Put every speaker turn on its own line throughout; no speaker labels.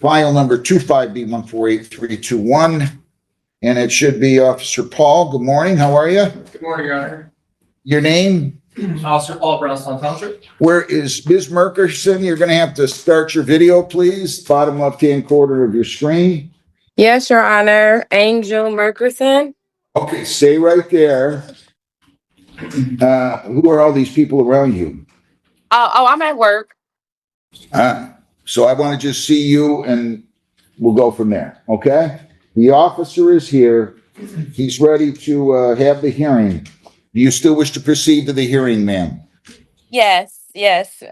file number 25B148321. And it should be Officer Paul. Good morning. How are you?
Good morning, Your Honor.
Your name?
Officer Paul, Brownstown Township.
Where is Ms. Merkerson? You're going to have to start your video, please. Bottom left-hand corner of your screen.
Yes, Your Honor. Angel Merkerson.
Okay, stay right there. Who are all these people around you?
I'm at work.
So I want to just see you and we'll go from there, okay? The officer is here. He's ready to have the hearing. Do you still wish to proceed to the hearing, ma'am?
Yes.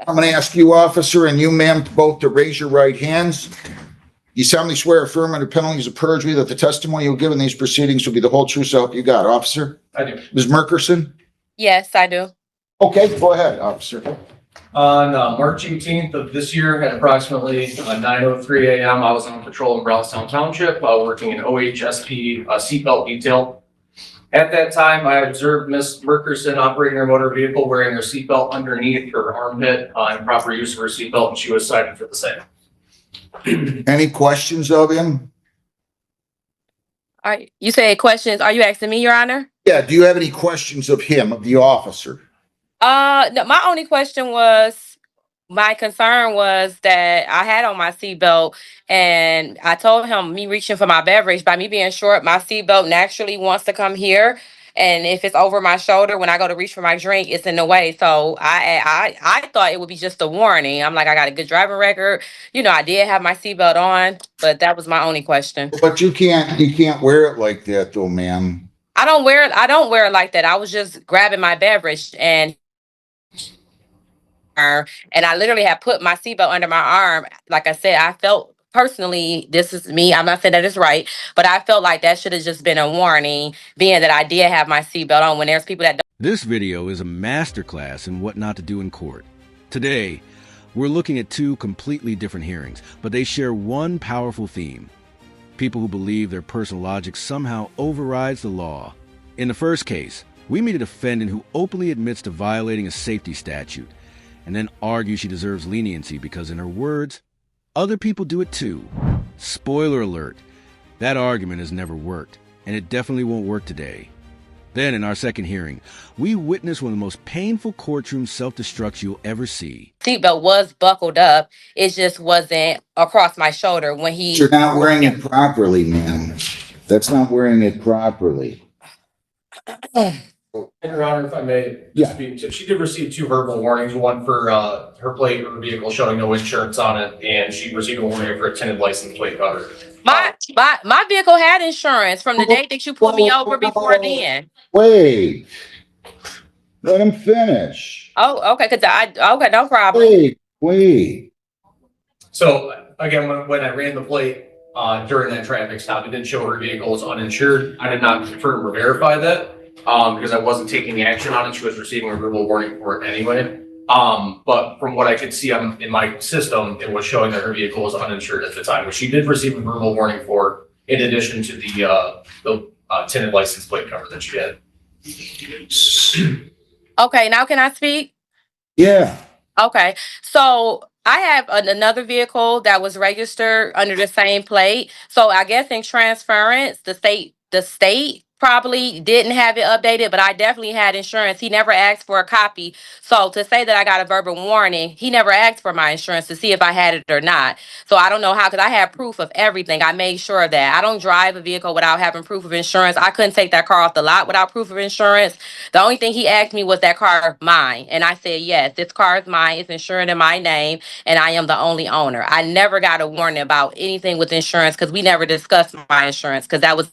I'm going to ask you, officer, and you, ma'am, both to raise your right hands. You solemnly swear affirm under penalties of perjury that the testimony you'll give in these proceedings will be the whole truth, so help you God. Officer?
I do.
Ms. Merkerson?
Yes, I do.
Okay, go ahead, officer.
On March 18th of this year at approximately 9:03 a.m., I was on patrol in Brownstown Township, working in OHSP seatbelt detail. At that time, I observed Ms. Merkerson operating her motor vehicle wearing her seatbelt underneath her armpit and proper use of her seatbelt, and she was cited for the same.
Any questions of him?
You say questions. Are you asking me, Your Honor?
Yeah, do you have any questions of him, of the officer?
No, my only question was, my concern was that I had on my seatbelt and I told him me reaching for my beverage, by me being short, my seatbelt naturally wants to come here. And if it's over my shoulder, when I go to reach for my drink, it's in the way. So I thought it would be just a warning. I'm like, I got a good driving record. I did have my seatbelt on, but that was my only question.
But you can't wear it like that though, ma'am.
I don't wear it like that. I was just grabbing my beverage and I literally had put my seatbelt under my arm. Like I said, I felt personally, this is me, I'm not saying that it's right, but I felt like that should have just been a warning, being that I did have my seatbelt on when there's people that don't.
This video is a masterclass in what not to do in court. Today, we're looking at two completely different hearings, but they share one powerful theme. People who believe their personal logic somehow overrides the law. In the first case, we meet a defendant who openly admits to violating a safety statute and then argues she deserves leniency because, in her words, other people do it too. Spoiler alert, that argument has never worked, and it definitely won't work today. Then, in our second hearing, we witness one of the most painful courtroom self-destructs you'll ever see.
Seatbelt was buckled up. It just wasn't across my shoulder when he...
You're not wearing it properly, ma'am. That's not wearing it properly.
Your Honor, if I may speak to, she did receive two verbal warnings, one for her plate of her vehicle showing no insurance on it, and she received a warning for a tinted license plate cover.
My vehicle had insurance from the day that you pulled me over before then.
Wait. Let him finish.
Oh, okay, okay, no problem.
Wait.
So, again, when I ran the plate during that traffic stop, it did show her vehicle was uninsured. I did not confirm or verify that. Because I wasn't taking action on it. She was receiving a verbal warning for it anyway. But from what I could see in my system, it was showing that her vehicle was uninsured at the time, which she did receive a verbal warning for, in addition to the tinted license plate cover that she had.
Okay, now can I speak?
Yeah.
Okay, so I have another vehicle that was registered under the same plate. So I guess in transference, the state probably didn't have it updated, but I definitely had insurance. He never asked for a copy. So to say that I got a verbal warning, he never asked for my insurance to see if I had it or not. So I don't know how, because I have proof of everything. I made sure of that. I don't drive a vehicle without having proof of insurance. I couldn't take that car off the lot without proof of insurance. The only thing he asked me was that car mine. And I said, yes, this car is mine. It's insured in my name, and I am the only owner. I never got a warning about anything with insurance because we never discussed my insurance, because that was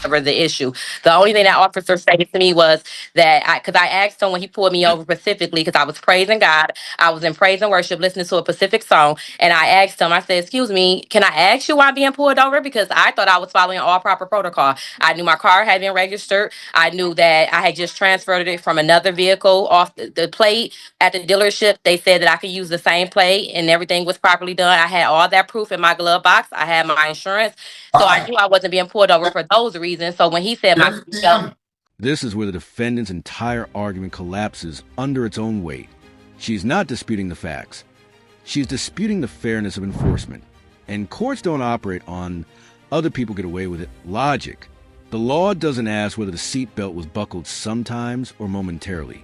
the issue. The only thing that officer stated to me was that because I asked him when he pulled me over specifically, because I was praising God, I was in praise and worship listening to a Pacific song, and I asked him, I said, excuse me, can I ask you why I'm being pulled over? Because I thought I was following all proper protocol. I knew my car had been registered. I knew that I had just transferred it from another vehicle off the plate at the dealership. They said that I could use the same plate and everything was properly done. I had all that proof in my glove box. I had my insurance. So I knew I wasn't being pulled over for those reasons. So when he said my seatbelt...
This is where the defendant's entire argument collapses under its own weight. She's not disputing the facts. She's disputing the fairness of enforcement. And courts don't operate on other people get away with it logic. The law doesn't ask whether the seatbelt was buckled sometimes or momentarily.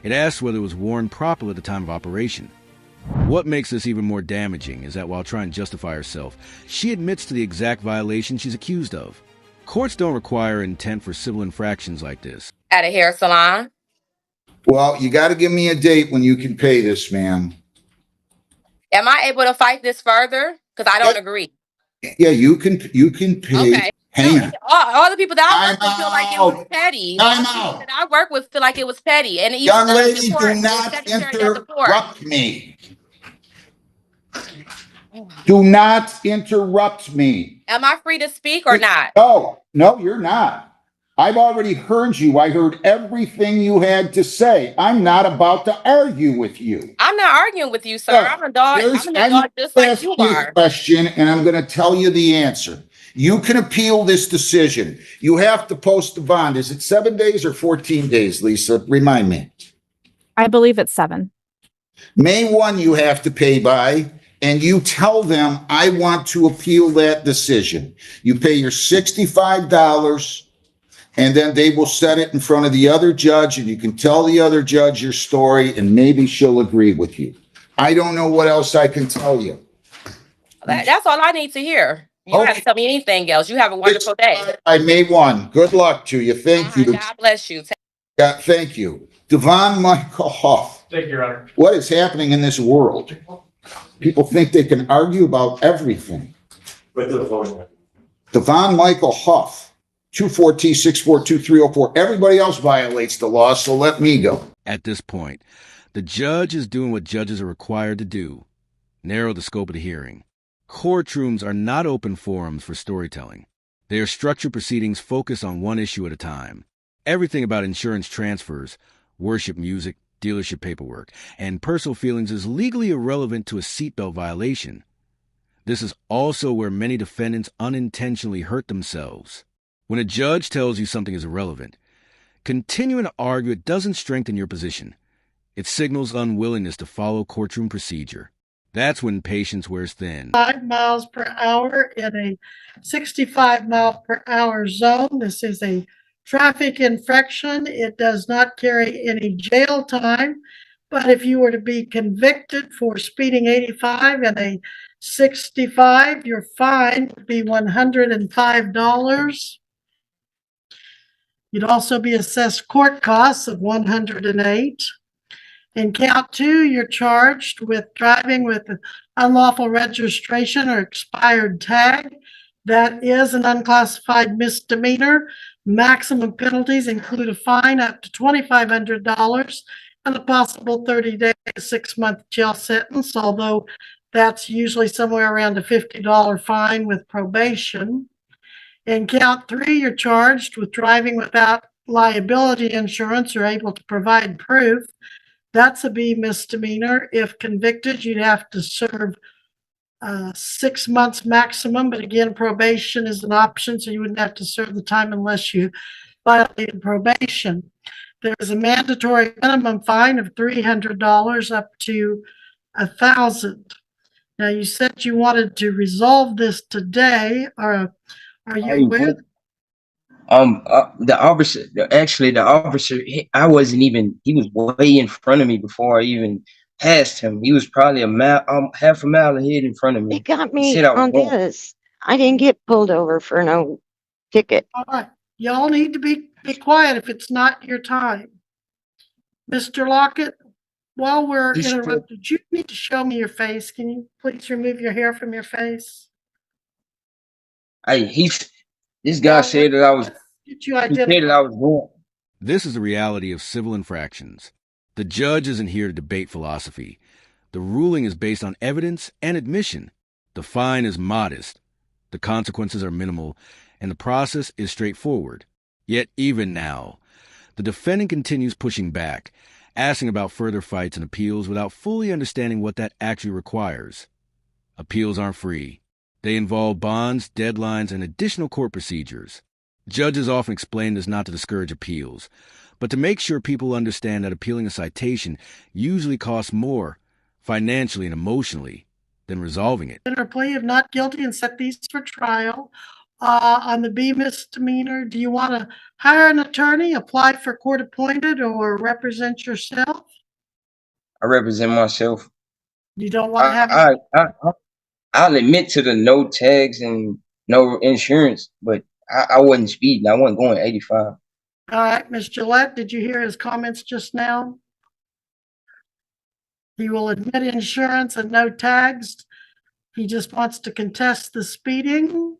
It asks whether it was worn properly at the time of operation. What makes this even more damaging is that while trying to justify herself, she admits to the exact violation she's accused of. Courts don't require intent for civil infractions like this.
At a hair salon.
Well, you got to give me a date when you can pay this, ma'am.
Am I able to fight this further? Because I don't agree.
Yeah, you can pay.
Okay.
Hang on.
All the people that I work with feel like it was
Time
petty.
Time
All the people
out.
that I work with feel like it was petty. And even
Young
the
lady,
court,
do
the
not
secretary at the court.
interrupt me. Do not interrupt me.
Am I free to speak or not?
No, you're not. I've already heard you. I heard everything you had to say. I'm not about to argue with you.
I'm not arguing with you, sir.
Look,
I'm an adult. I'm an adult just
gonna
like
ask
you
you a
are.
question, and I'm going to tell you the answer. You can appeal this decision. You have to post the bond. Is it 7 days or 14 days, Lisa? Remind me.
I believe it's 7.
May 1, you have to pay by, and you tell them, I want to appeal that decision. You pay your $65, and then they will set it in front of the other judge, and you can tell the other judge your story, and maybe she'll agree with you. I don't know what else I can tell you.
That's all I need to hear. You don't have to tell me anything else. You have a wonderful day.
I May 1. Good luck to you. Thank you.
God bless you.
Thank you. Devon Michael Huff.
Thank you, Your Honor.
What is happening in this world? People think they can argue about everything. Devon Michael Huff, 24T642-304. Everybody else violates the law, so let me go.
At this point, the judge is doing what judges are required to do: narrow the scope of the hearing. Courtrooms are not open forums for storytelling. They are structured proceedings focused on one issue at a time. Everything about insurance transfers, worship music, dealership paperwork, and personal feelings is legally irrelevant to a seatbelt violation. This is also where many defendants unintentionally hurt themselves. When a judge tells you something is irrelevant, continuing to argue it doesn't strengthen your position. It signals unwillingness to follow courtroom procedure. That's when patience wears thin.
5 miles per hour in a 65 mile per hour zone. This is a traffic infraction. It does not carry any jail time. But if you were to be convicted for speeding 85 in a 65, your fine would be $105. You'd also be assessed court costs of $108. In count 2, you're charged with driving with an unlawful registration or expired tag. That is an unclassified misdemeanor. Maximum penalties include a fine up to $2,500 and a possible 30-day to 6-month jail sentence, although that's usually somewhere around a $50 fine with probation. In count 3, you're charged with driving without liability insurance or able to provide proof. That's a B misdemeanor. If convicted, you'd have to serve 6 months maximum, but again, probation is an option, so you wouldn't have to serve the time unless you violated probation. There's a mandatory minimum fine of $300 up to $1,000. Now, you said you wanted to resolve this today, or are you aware?
The officer, I wasn't even, he was way in front of me before I even passed him. He was probably a mile, half a mile ahead in front of me.
They got
He
me
said I was
on
wrong.
this. I didn't get pulled over for no ticket.
All right, y'all need to be quiet if it's not your time. Mr. Lockett, while we're
He's still-
interrupted, you need to show me your face. Can you please remove your hair from your face?
This guy said that I was,
Did you
he said
identify?
that I was wrong.
This is the reality of civil infractions. The judge isn't here to debate philosophy. The ruling is based on evidence and admission. The fine is modest. The consequences are minimal, and the process is straightforward. Yet even now, the defendant continues pushing back, asking about further fights and appeals without fully understanding what that actually requires. Appeals aren't free. They involve bonds, deadlines, and additional court procedures. Judges often explain this not to discourage appeals, but to make sure people understand that appealing a citation usually costs more. financially and emotionally, than resolving it.
Or plea of not guilty and set these for trial. On the B misdemeanor, do you want to hire an attorney, apply for court appointed, or represent yourself?
I represent myself.
You don't want to
I,
have,
I, I, I'll admit to the no tags and no insurance, but I wasn't speeding. I wasn't going 85.
all right, Ms. Gillette, did you hear his comments just now? He will admit insurance and no tags. He just wants to contest the speeding.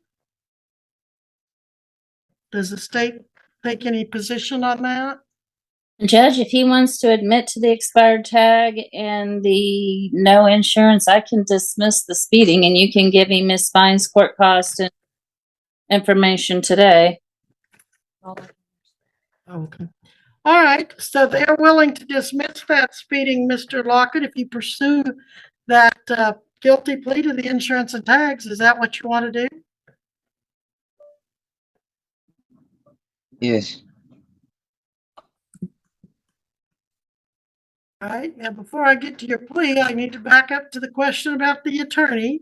Does the state take any position on that?
Judge, if he wants to admit to the expired tag and the no insurance, I can dismiss the speeding and you can give him Miss Fine's court cost and information today.
Okay. All right, so they're willing to dismiss that speeding, Mr. Lockett, if you pursue that guilty plea to the insurance and tags. Is that what you want to do?
Yes.
All right, now before I get to your plea, I need to back up to the question about the attorney.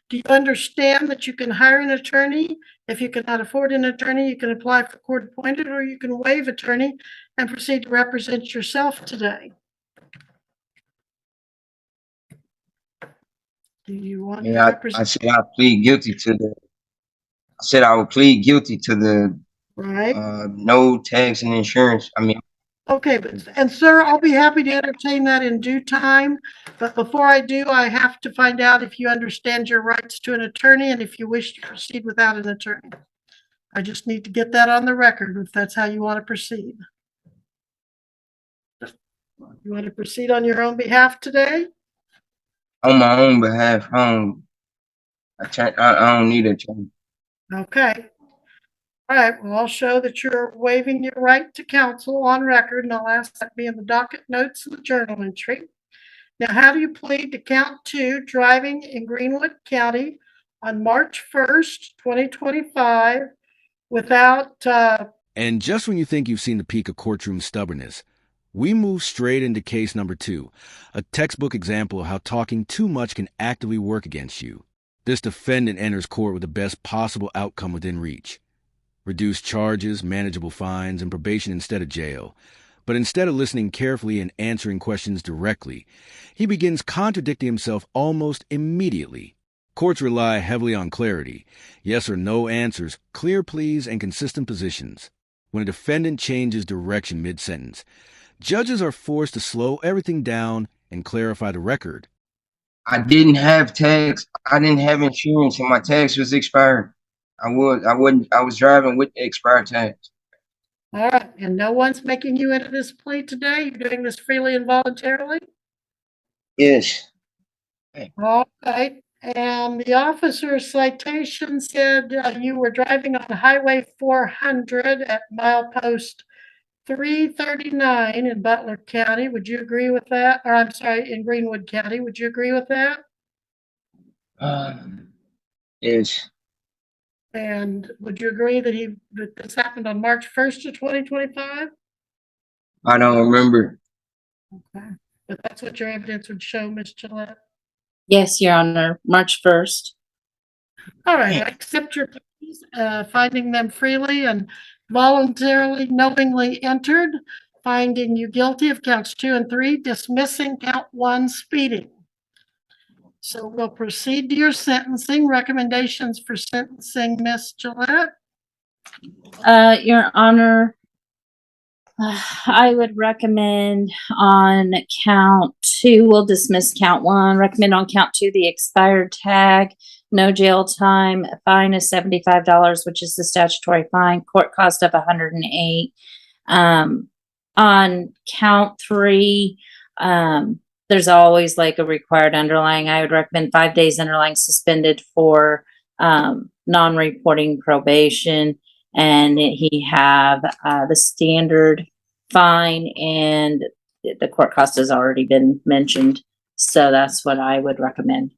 Do you understand that you can hire an attorney? If you cannot afford an attorney, you can apply for court appointed, or you can waive attorney and proceed to represent yourself today. Do you want to
Yeah, I
represent?
said I plead guilty to the. I said I would plead guilty to the
Right.
no tax and insurance. I mean,
Okay, and sir, I'll be happy to entertain that in due time. But before I do, I have to find out if you understand your rights to an attorney and if you wish to proceed without an attorney. I just need to get that on the record if that's how you want to proceed. You want to proceed on your own behalf today?
on my own behalf, I don't need a attorney.
Okay. All right, well, I'll show that you're waiving your right to counsel on record, and I'll ask that be in the docket notes and the journal entry. Now, how do you plead to count 2 driving in Greenwood County on March 1st, 2025 without,
And just when you think you've seen the peak of courtroom stubbornness, we move straight into case number 2, a textbook example of how talking too much can actively work against you. This defendant enters court with the best possible outcome within reach. Reduced charges, manageable fines, and probation instead of jail. But instead of listening carefully and answering questions directly, he begins contradicting himself almost immediately. Courts rely heavily on clarity, yes or no answers, clear pleas, and consistent positions. When a defendant changes direction mid-sentence, judges are forced to slow everything down and clarify the record.
I didn't have tags. I didn't have insurance, and my tags was expired. I was driving with expired tags.
all right, and no one's making you into this plea today? You're doing this freely and voluntarily?
Yes.
All right, and the officer's citation said you were driving on Highway 400 at milepost 339 in Butler County. Would you agree with that? Or I'm sorry, in Greenwood County. Would you agree with that?
Yes.
And would you agree that this happened on March 1st of 2025?
I don't remember.
Okay, but that's what your evidence would show, Ms. Gillette.
Yes, Your Honor, March 1st.
All right, I accept your pleas, finding them freely and voluntarily, knowingly entered, finding you guilty of counts 2 and 3, dismissing count 1, speeding. So we'll proceed to your sentencing. Recommendations for sentencing, Ms. Gillette?
Your Honor, I would recommend on count 2, we'll dismiss count 1, recommend on count 2, the expired tag, no jail time, a fine of $75, which is the statutory fine, court cost of $108. On count 3, there's always like a required underlying. I would recommend 5 days underlying suspended for non-reporting probation, and he have the standard fine, and the court cost has already been mentioned. So that's what I would recommend.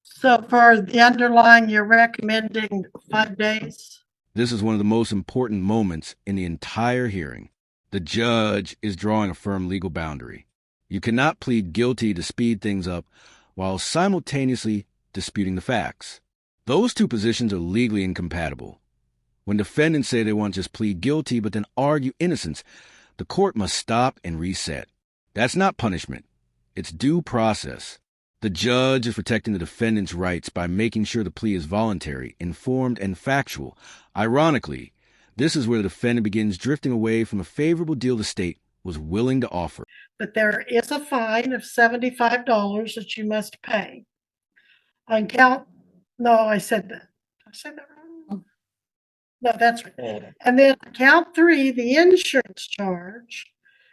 So for the underlying, you're recommending 5 days?
This is one of the most important moments in the entire hearing. The judge is drawing a firm legal boundary. You cannot plead guilty to speed things up while simultaneously disputing the facts. Those two positions are legally incompatible. When defendants say they want to just plead guilty but then argue innocence, the court must stop and reset. That's not punishment. It's due process. The judge is protecting the defendant's rights by making sure the plea is voluntary, informed, and factual. Ironically, this is where the defendant begins drifting away from a favorable deal the state was willing to offer.
But there is a fine of $75 that you must pay. On count, no, I said that. Did I say that wrong? No, that's right. And then count 3, the insurance charge.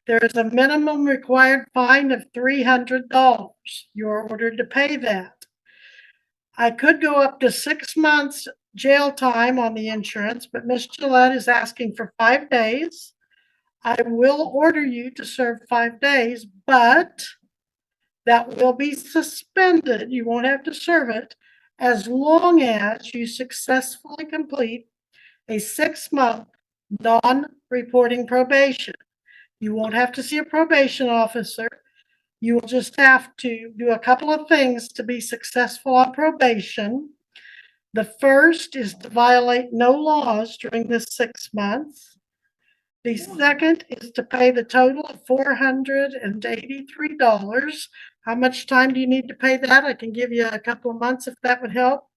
There is a minimum required fine of $300. You're ordered to pay that. I could go up to 6 months jail time on the insurance, but Ms. Gillette is asking for 5 days. I will order you to serve 5 days, but that will be suspended. You won't have to serve it as long as you successfully complete a 6-month non-reporting probation. You won't have to see a probation officer. You will just have to do a couple of things to be successful on probation. The first is to violate no laws during this 6 months. The second is to pay the total of $483. How much time do you need to pay that? I can give you a couple of months if that would help.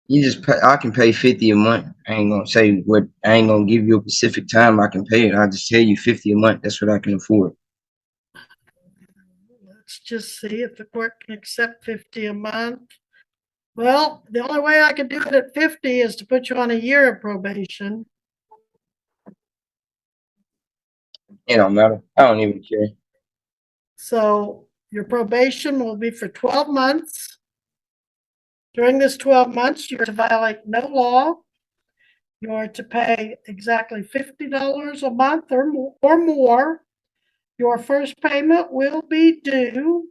You just pay, I can pay 50 a month. I ain't gonna say what, I ain't gonna give you a specific time I can pay it. I'll just tell you 50 a month. That's what I can afford.
Let's just see if the court can accept 50 a month. Well, the only way I could do it at 50 is to put you on a year of probation.
It don't matter. I don't even care.
So your probation will be for 12 months. During this 12 months, you're to violate no law. You're to pay exactly $50 a month or more. Your first payment will be due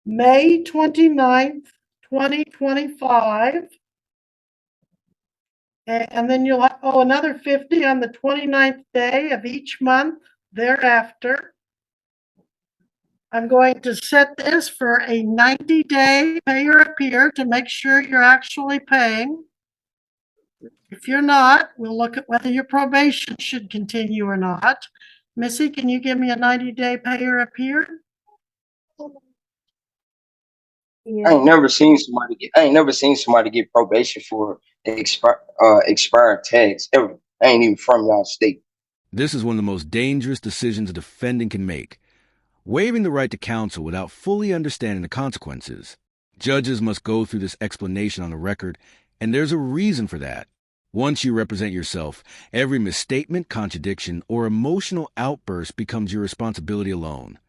May 29th, 2025. And then you'll owe another 50 on the 29th day of each month thereafter. I'm going to set this for a 90-day pay or appear to make sure you're actually paying. If you're not, we'll look at whether your probation should continue or not. Missy, can you give me a 90-day pay or appear?
I ain't never seen somebody get probation for expired tags ever. I ain't even from y'all state.
This is one of the most dangerous decisions a defendant can make. Waiving the right to counsel without fully understanding the consequences. Judges must go through this explanation on the record, and there's a reason for that. Once you represent yourself, every misstatement, contradiction, or emotional outburst becomes your responsibility alone.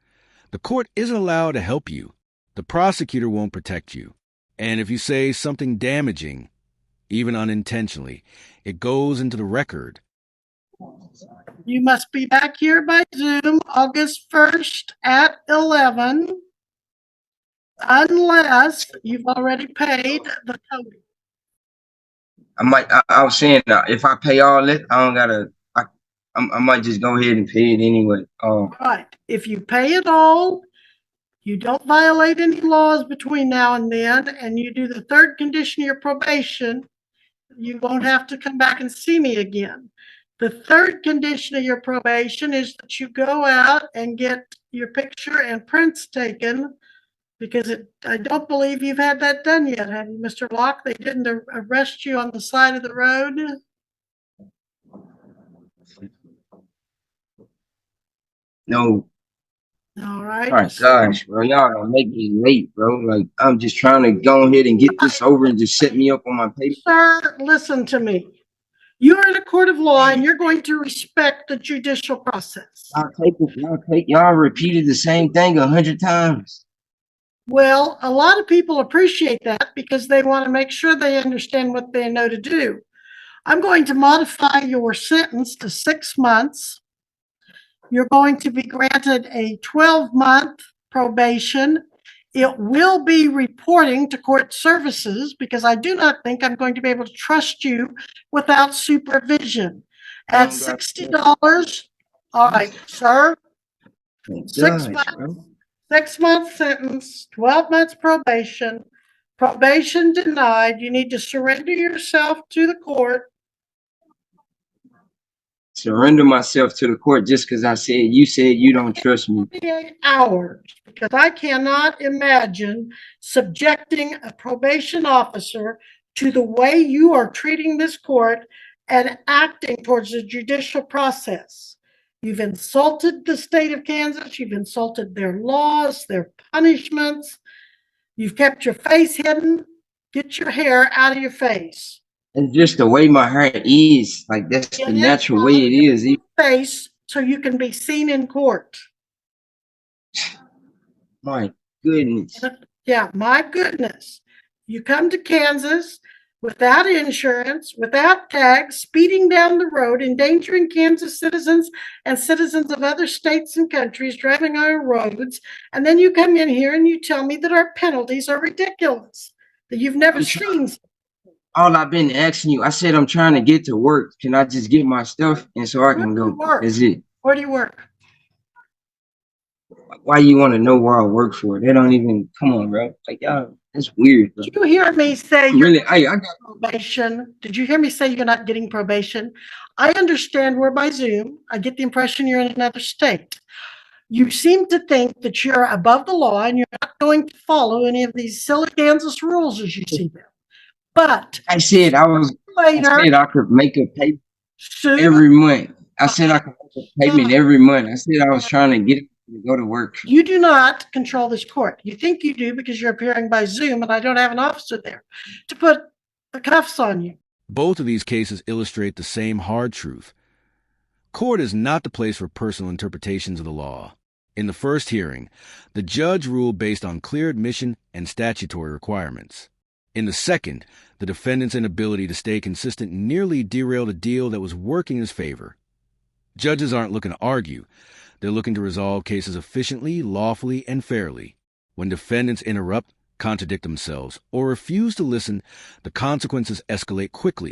The court isn't allowed to help you. The prosecutor won't protect you. And if you say something damaging, even unintentionally, it goes into the record.
You must be back here by Zoom August 1st at 11, unless you've already paid the total.
I was saying if I pay all it, I don't gotta. I might just go ahead and pay it anyway.
Right. If you pay it all, you don't violate any laws between now and then, and you do the third condition of your probation, you won't have to come back and see me again. The third condition of your probation is that you go out and get your picture and prints taken, because I don't believe you've had that done yet, have you, Mr. Locke? They didn't arrest you on the side of the road?
No.
All right.
Oh my gosh, bro. Y'all don't make me late, bro. Like, I'm just trying to go ahead and get this over and just set me up on my paper.
Sir, listen to me. You're in a court of law and you're going to respect the judicial process.
Y'all repeated the same thing 100 times.
Well, a lot of people appreciate that because they want to make sure they understand what they know to do. I'm going to modify your sentence to 6 months. You're going to be granted a 12-month probation. It will be reporting to court services because I do not think I'm going to be able to trust you without supervision. At $60. All right, sir.
Oh,
6
gosh,
months,
bro.
6 month sentence, 12 months probation. Probation denied. You need to surrender yourself to the court.
Surrender myself to the court just because you said you don't trust me.
48 hours, because I cannot imagine subjecting a probation officer to the way you are treating this court and acting towards the judicial process. You've insulted the state of Kansas. You've insulted their laws, their punishments. You've kept your face hidden. Get your hair out of your face.
It's just the way my hair is. Like, that's the
Get it
natural
out
way
of
it is.
your face so you can be seen in court.
My goodness.
Yeah, my goodness. You come to Kansas without insurance, without tags, speeding down the road, endangering Kansas citizens and citizens of other states and countries driving on our roads. And then you come in here and you tell me that our penalties are ridiculous, that you've never seen.
All I've been asking you, I said I'm trying to get to work. Can I just get my stuff and so I can go? That's it.
Where do you work?
Why you want to know where I work for? They don't even, come on, bro. Like, y'all, that's weird, bro.
Did you hear me say
Really, I got
probation? Did you hear me say you're not getting probation? I understand we're by Zoom. I get the impression you're in another state. You seem to think that you're above the law and you're not going to follow any of these silly Kansas rules as you see them. But
I said I could make a payment every month. I said I could make a payment every month. I said I was trying to get it to go to work.
You do not control this court. You think you do because you're appearing by Zoom and I don't have an officer there to put the cuffs on you.
Both of these cases illustrate the same hard truth. Court is not the place for personal interpretations of the law. In the first hearing, the judge ruled based on clear admission and statutory requirements. In the second, the defendant's inability to stay consistent nearly derailed a deal that was working in his favor. Judges aren't looking to argue. They're looking to resolve cases efficiently, lawfully, and fairly. When defendants interrupt, contradict themselves, or refuse to listen, the consequences escalate quickly.